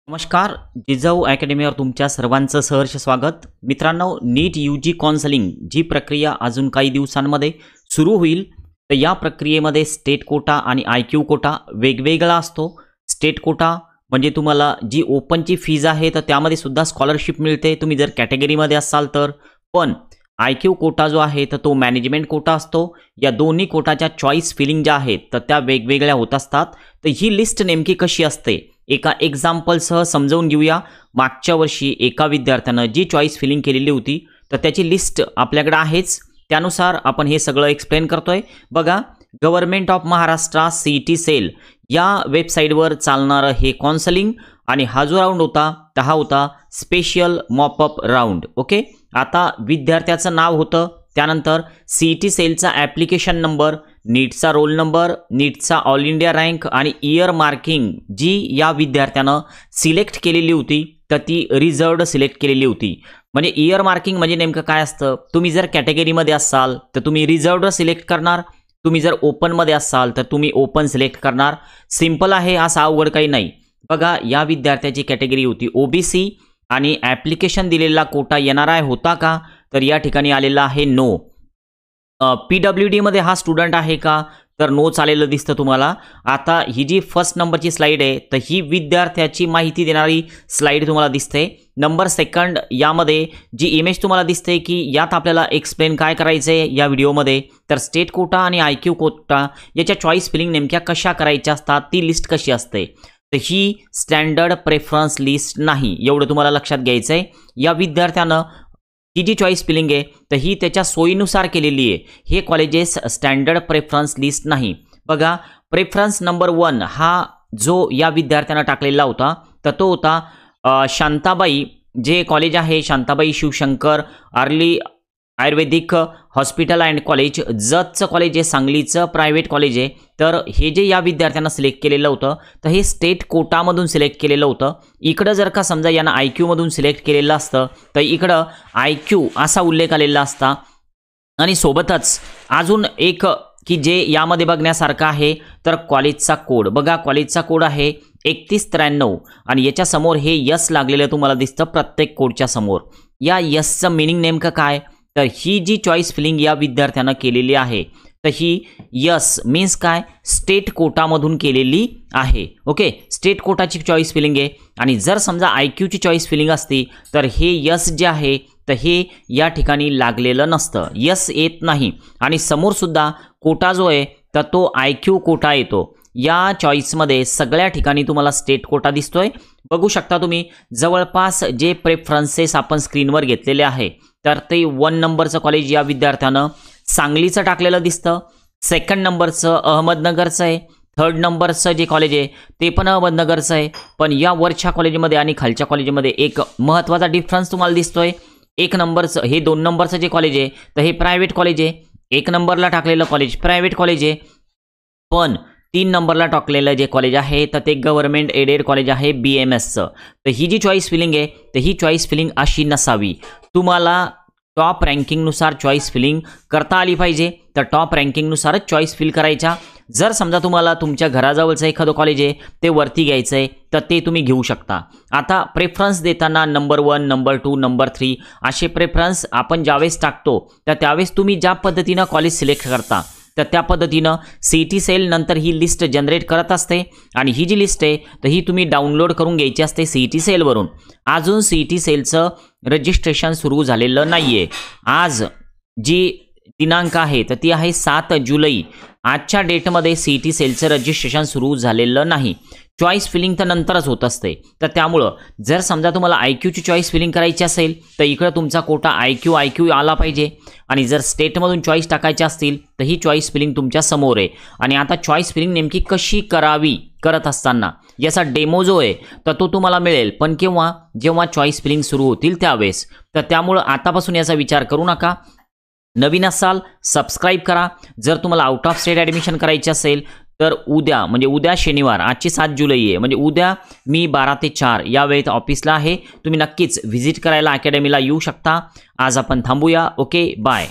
नमस्कार. जिजाऊ अकॅडमीवर तुमच्या सर्वांचं सहर्ष स्वागत. मित्रांनो, नीट यूजी काउन्सिलिंग जी प्रक्रिया अजून काही दिवसांमध्ये सुरू होईल, तर या प्रक्रियेमध्ये स्टेट कोटा आणि IQ कोटा वेगवेगळा असतो. स्टेट कोटा म्हणजे तुम्हाला जी ओपनची फीज आहे तर त्यामध्ये सुद्धा स्कॉलरशिप मिळते तुम्ही जर कॅटेगरीमध्ये असाल तर. पण IQ कोटा जो आहे तर तो मॅनेजमेंट कोटा असतो. या दोन्ही कोटाच्या चॉईस फिलिंग ज्या आहेत तर त्या वेगवेगळ्या होत असतात. तर ही लिस्ट नेमकी कशी असते एका एक्झाम्पलसह समजावून घेऊया. मागच्या वर्षी एका विद्यार्थ्यानं जी चॉईस फिलिंग केलेली होती तर त्याची लिस्ट आपल्याकडे आहेच, त्यानुसार आपण हे सगळं एक्सप्लेन करतोय. बघा, government of Maharashtra CET cell या वेबसाईटवर चालणारं हे काउन्सिलिंग आणि हा जो राऊंड होता तर हा होता स्पेशल मॉपअप राऊंड. ओके, आता विद्यार्थ्याचं नाव होतं, त्यानंतर CET सेलचा ॲप्लिकेशन नंबर, नीटचा रोल नंबर, नीटचा ऑल इंडिया रँक आणि इयर मार्किंग जी या विद्यार्थ्यानं सिलेक्ट केलेली होती तर ती रिझर्व्ड सिलेक्ट केलेली होती. म्हणजे इयर मार्किंग म्हणजे नेमकं काय असतं, तुम्ही जर कॅटेगरीमध्ये असाल तर तुम्ही रिझर्व्ड सिलेक्ट करणार, तुम्ही जर ओपनमध्ये असाल तर तुम्ही ओपन सिलेक्ट करणार. सिंपल आहे, असा अवघड काही नाही. बघा, या विद्यार्थ्याची कॅटेगरी होती OBC आणि ॲप्लिकेशन दिलेला कोटा NRI होता का, तर या ठिकाणी आलेला आहे नो. PWD मध्ये हा स्टुडंट आहे का, तर नो चालेलं दिसतं तुम्हाला. आता ही जी फर्स्ट नंबरची स्लाईड आहे तर ही विद्यार्थ्याची माहिती देणारी स्लाईड तुम्हाला दिसते. नंबर सेकंड यामध्ये जी इमेज तुम्हाला दिसते की यात आपल्याला एक्सप्लेन काय करायचं आहे या व्हिडिओमध्ये, तर स्टेट कोटा आणि IQ कोटा याच्या चॉईस फिलिंग नेमक्या कशा करायच्या असतात, ती लिस्ट कशी असते. तर ही स्टँडर्ड प्रेफरन्स लिस्ट नाही, एवढं तुम्हाला लक्षात घ्यायचं आहे. या विद्यार्थ्यानं ही जी चॉईस फिलिंग आहे तर ही त्याच्या सोयीनुसार केलेली आहे. हे कॉलेजेस स्टँडर्ड प्रेफरन्स लिस्ट नाही. बघा, प्रेफरन्स नंबर 1 हा जो या विद्यार्थ्यानं टाकलेला होता तर तो होता शांताबाई, जे कॉलेज आहे Shantabai Shivshankar early Ayurvedic hospital and college, जतचं कॉलेज आहे, सांगलीचं प्रायव्हेट कॉलेज आहे. तर हे जे या विद्यार्थ्यांना सिलेक्ट केलेलं होतं तर हे स्टेट कोटामधून सिलेक्ट केलेलं होतं. इकडं जर का समजा यांना IQ मधून सिलेक्ट केलेलं असतं तर इकडं IQ असा उल्लेख आलेला असता. आणि सोबतच अजून एक की जे यामध्ये बघण्यासारखं आहे तर कॉलेजचा कोड. बघा, कॉलेजचा कोड आहे 3193 आणि याच्या समोर हे यस लागलेलं तुम्हाला दिसतं प्रत्येक कोडच्या समोर. या यसचं मिनिंग नेमकं काय, तर ही जी चॉईस फिलिंग या विद्यार्थ्यानं केलेली आहे तर ही यस मीन्स काय, स्टेट कोटामधून केलेली आहे. ओके, स्टेट कोटाची चॉईस फिलिंग आहे. आणि जर समजा IQची चॉईस फिलिंग असती तर हे यस जे आहे तर हे या ठिकाणी लागलेलं नसतं, यस येत नाही. आणि समोरसुद्धा कोटा जो आहे तर तो IQ कोटा येतो. या चॉईसमध्ये सगळ्या ठिकाणी तुम्हाला स्टेट कोटा दिसतोय. बघू शकता तुम्ही, जवळपास जे प्रेफरन्सेस आपण स्क्रीनवर घेतलेले आहे तर ते 1 नंबरचं कॉलेज या विद्यार्थ्यानं सांगलीचं टाकलेलं दिसतं. सेकंड नंबरचं अहमदनगरचं आहे. थर्ड नंबरचं जे कॉलेज आहे ते पण अहमदनगरचं आहे. पण या वरच्या कॉलेजमध्ये आणि खालच्या कॉलेजमध्ये एक महत्त्वाचा डिफरन्स तुम्हाला दिसतोय. 1 नंबरचं हे 2 नंबरचं जे कॉलेज आहे तर हे प्रायव्हेट कॉलेज आहे. 1 नंबरला टाकलेलं कॉलेज प्रायव्हेट कॉलेज आहे. पण 3 नंबरला टाकलेलं जे कॉलेज आहे तर ते गव्हर्नमेंट एडेड कॉलेज आहे BMSचं. तर ही जी चॉईस फिलिंग आहे तर ही चॉईस फिलिंग अशी नसावी. तुम्हाला टॉप रँकिंगनुसार चॉईस फिलिंग करता आली पाहिजे. तर टॉप रँकिंगनुसारच चॉईस फिल करायच्या. जर समजा तुम्हाला तुमच्या घराजवळचं एखादं कॉलेज आहे ते वरती घ्यायचं आहे तर ते तुम्ही घेऊ शकता. आता प्रेफरन्स देताना नंबर 1, नंबर 2, नंबर 3 असे प्रेफरन्स आपण ज्यावेळेस टाकतो तर त्यावेळेस तुम्ही ज्या पद्धतीनं कॉलेज सिलेक्ट करता तर त्या पद्धतीनं CET सेल नंतर ही लिस्ट जनरेट करत असते. आणि ही जी लिस्ट आहे तर ही तुम्ही डाउनलोड करून घ्यायची असते CET सेलवरून. अजून CET सेलचं रजिस्ट्रेशन सुरू झालेलं नाही आहे. आज जी दिनांक आहे तर ती आहे 7 जुलै. आजच्या डेटमध्ये CET सेलचं रजिस्ट्रेशन सुरू झालेलं नाही. चॉईस फिलिंग तर नंतरच होत असते. तर त्यामुळं जर समजा तुम्हाला IQची चॉईस फिलिंग करायची असेल तर इकडं तुमचा कोटा IQ आला पाहिजे. आणि जर स्टेटमधून चॉईस टाकायच्या असतील तर ही चॉईस फिलिंग तुमच्या समोर आहे. आणि आता चॉईस फिलिंग नेमकी कशी करावी करत असताना याचा डेमो जो आहे तर तो तुम्हाला मिळेल, पण केव्हा, जेव्हा चॉईस फिलिंग सुरू होतील त्यावेळेस. तर त्यामुळं आतापासून याचा विचार करू नका. नवीन असाल सबस्क्राईब करा. जर तुम्हाला आउट ऑफ स्टेट ॲडमिशन करायची असेल तर उद्या म्हणजे उद्या शनिवार, आजची 7 जुलै आहे म्हणजे उद्या मी 12 ते 4 या वेळेत ऑफिसला आहे. तुम्ही नक्कीच व्हिजिट करायला अकॅडमीला येऊ शकता. आज आपण थांबूया. Okay, bye.